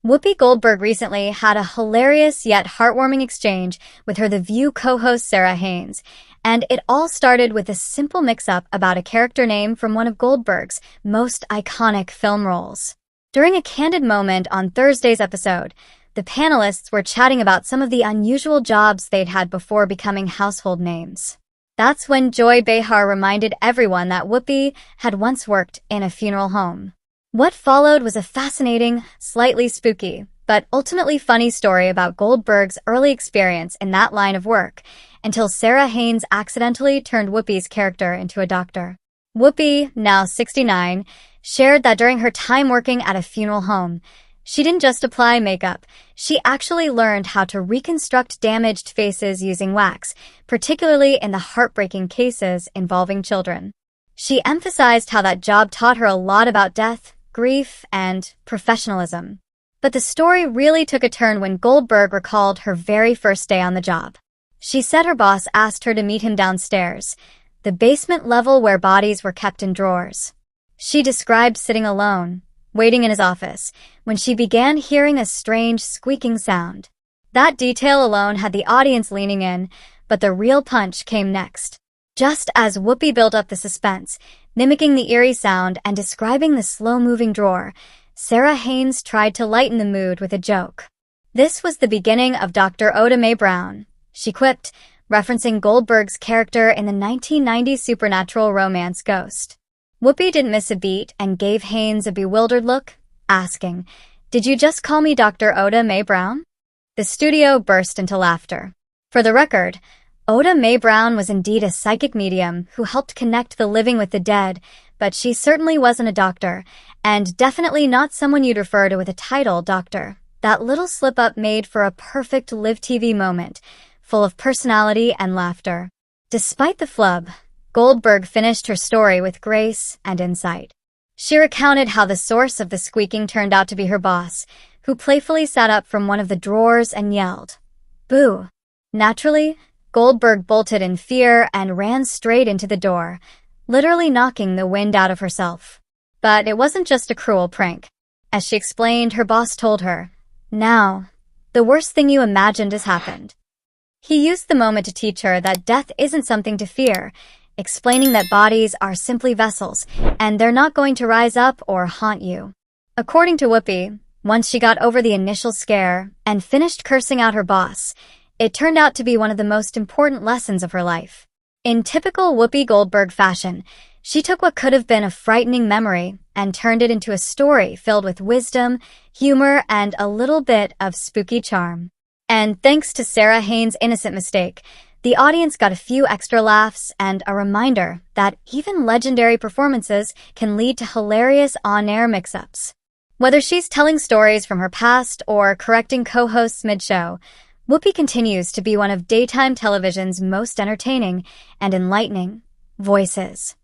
Whoopi Goldberg recently had a hilarious yet heartwarming exchange with her The View co-host Sara Haines, and it all started with a simple mix-up about a character name from one of Goldberg's most iconic film roles. During a candid moment on Thursday's episode, the panelists were chatting about some of the unusual jobs they'd had before becoming household names. That's when Joy Behar reminded everyone that Whoopi had once worked in a funeral home. What followed was a fascinating, slightly spooky, but ultimately funny story about Goldberg's early experience in that line of work, until Sara Haines accidentally turned Whoopi's character into a doctor. Whoopi, now 69, shared that during her time working at a funeral home, she didn't just apply makeup, she actually learned how to reconstruct damaged faces using wax, particularly in the heartbreaking cases involving children. She emphasized how that job taught her a lot about death, grief, and professionalism. But the story really took a turn when Goldberg recalled her very first day on the job. She said her boss asked her to meet him downstairs, the basement level where bodies were kept in drawers. She described sitting alone, waiting in his office, when she began hearing a strange squeaking sound. That detail alone had the audience leaning in, but the real punch came next. Just as Whoopi built up the suspense, mimicking the eerie sound and describing the slow-moving drawer, Sara Haines tried to lighten the mood with a joke. This was the beginning of Dr. Oda Mae Brown, she quipped, referencing Goldberg's character in the 1990s supernatural romance Ghost. Whoopi didn't miss a beat and gave Haines a bewildered look, asking, "Did you just call me Dr. Oda Mae Brown?" The studio burst into laughter. For the record, Oda Mae Brown was indeed a psychic medium who helped connect the living with the dead, but she certainly wasn't a doctor, and definitely not someone you'd refer to with a title, doctor. That little slip-up made for a perfect live TV moment, full of personality and laughter. Despite the flub, Goldberg finished her story with grace and insight. She recounted how the source of the squeaking turned out to be her boss, who playfully sat up from one of the drawers and yelled, "Boo!" Naturally, Goldberg bolted in fear and ran straight into the door, literally knocking the wind out of herself. But it wasn't just a cruel prank. As she explained, her boss told her, "Now, the worst thing you imagined has happened." He used the moment to teach her that death isn't something to fear, explaining that bodies are simply vessels, and they're not going to rise up or haunt you. According to Whoopi, once she got over the initial scare and finished cursing out her boss, it turned out to be one of the most important lessons of her life. In typical Whoopi Goldberg fashion, she took what could have been a frightening memory and turned it into a story filled with wisdom, humor, and a little bit of spooky charm. And thanks to Sara Haines' innocent mistake, the audience got a few extra laughs and a reminder that even legendary performances can lead to hilarious on-air mix-ups. Whether she's telling stories from her past or correcting co-hosts mid-show, Whoopi continues to be one of daytime television's most entertaining and enlightening voices.